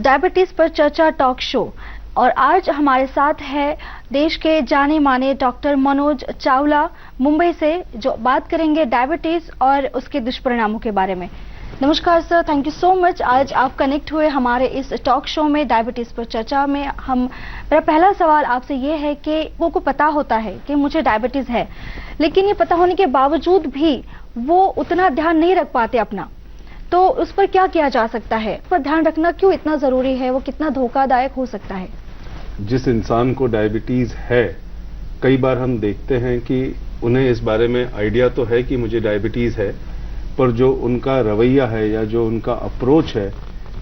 Diabetes पर चर्चा talk show. और आज हमारे साथ है देश के जाने माने डॉक्टर मनोज चावला मुंबई से, जो बात करेंगे डायबिटीज और उसके दुष्परिणामों के बारे में। नमस्कार sir, thank you so much. आज आप कनेक्ट हुए हमारे इस टॉक शो में डायबिटीज पर चर्चा में। मेरा पहला सवाल आपसे ये है कि वो को पता होता है कि मुझे डायबिटीज है, लेकिन ये पता होने के बावजूद भी वो उतना ध्यान नहीं रख पाते अपना, तो उस पर क्या किया जा सकता है? उस पर ध्यान रखना क्यों इतना जरूरी है? वो कितना धोखादायक हो सकता है? जिस इंसान को डायबिटीज है, कई बार हम देखते हैं कि उन्हें इस बारे में आइडिया तो है कि मुझे डायबिटीज है, पर जो उनका रवैया है या जो उनका अप्रोच है,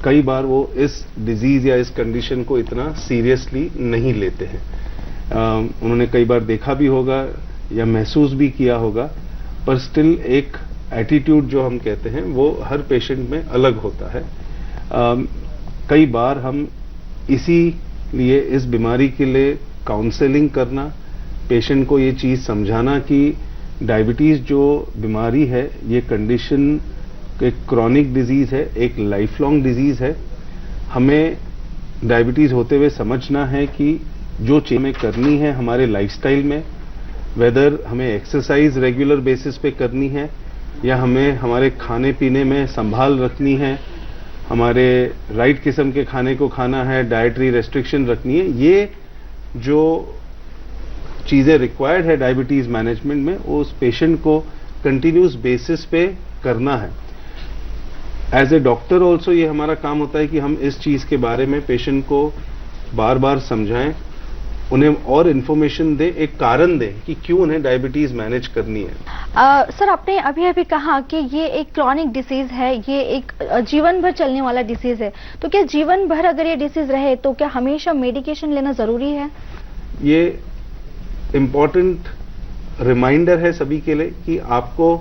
कई बार वो इस डिजीज या इस कंडीशन को इतना सीरियसली नहीं लेते हैं। उन्होंने कई बार देखा भी होगा या महसूस भी किया होगा, पर स्टिल एक एटीट्यूड जो हम कहते हैं वो हर पेशेंट में अलग होता है। कई बार हम इसीलिए इस बीमारी के लिए काउंसलिंग करना, पेशेंट को ये चीज समझाना कि डायबिटीज जो बीमारी है, ये कंडीशन एक क्रॉनिक डिजीज है, एक लाइफ लॉन्ग डिजीज है। हमें डायबिटीज होते हुए समझना है कि जो चीज हमें करनी है हमारे लाइफस्टाइल में, वेदर हमें एक्सरसाइज रेगुलर बेसिस पे करनी है या हमें हमारे खाने पीने में संभाल रखनी है, हमारे राइट किस्म के खाने को खाना है, डाइटरी रेस्ट्रिक्शन रखनी है, ये जो चीजें रिक्वायर्ड है डायबिटीज मैनेजमेंट में, वो उस पेशेंट को कंटिन्यूस बेसिस पे करना है। एज ए डॉक्टर ऑल्सो ये हमारा काम होता है कि हम इस चीज के बारे में पेशेंट को बार बार समझाएं, उन्हें और इन्फॉर्मेशन दें, एक कारण दें कि क्यों उन्हें डायबिटीज मैनेज करनी है। सर, आपने अभी अभी कहा कि ये एक क्रॉनिक डिसीज है, ये एक जीवन भर चलने वाला डिसीज है, तो क्या जीवन भर अगर ये डिसीज रहे तो क्या हमेशा मेडिकेशन लेना जरूरी है? ये इम्पोर्टेंट रिमाइंडर है सभी के लिए कि आपको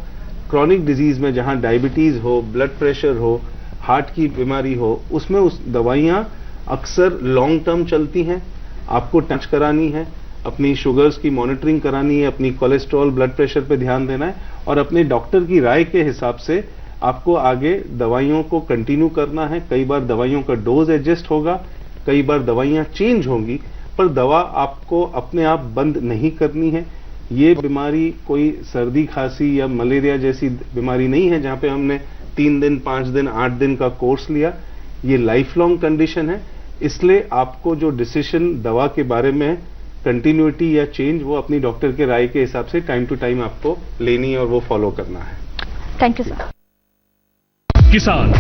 क्रॉनिक डिजीज में जहां डायबिटीज हो, ब्लड प्रेशर हो, हार्ट की बीमारी हो, उसमें उस दवाइयां अक्सर लॉन्ग टर्म चलती हैं। आपको टच करानी है, अपनी शुगर्स की मॉनिटरिंग करानी है, अपनी कोलेस्ट्रॉल ब्लड प्रेशर पे ध्यान देना है और अपने डॉक्टर की राय के हिसाब से आपको आगे दवाइयों को कंटिन्यू करना है। कई बार दवाइयों का डोज एडजस्ट होगा, कई बार दवाइयां चेंज होंगी, पर दवा आपको अपने आप बंद नहीं करनी है। ये बीमारी कोई सर्दी खांसी या मलेरिया जैसी बीमारी नहीं है जहां पे हमने 3 दिन 5 दिन 8 दिन का कोर्स लिया। ये लाइफ लॉन्ग कंडीशन है, इसलिए आपको जो डिसीजन दवा के बारे में कंटिन्यूटी या चेंज, वो अपनी डॉक्टर के राय के हिसाब से टाइम टू टाइम आपको लेनी है और वो फॉलो करना है। Thank you sir. किसान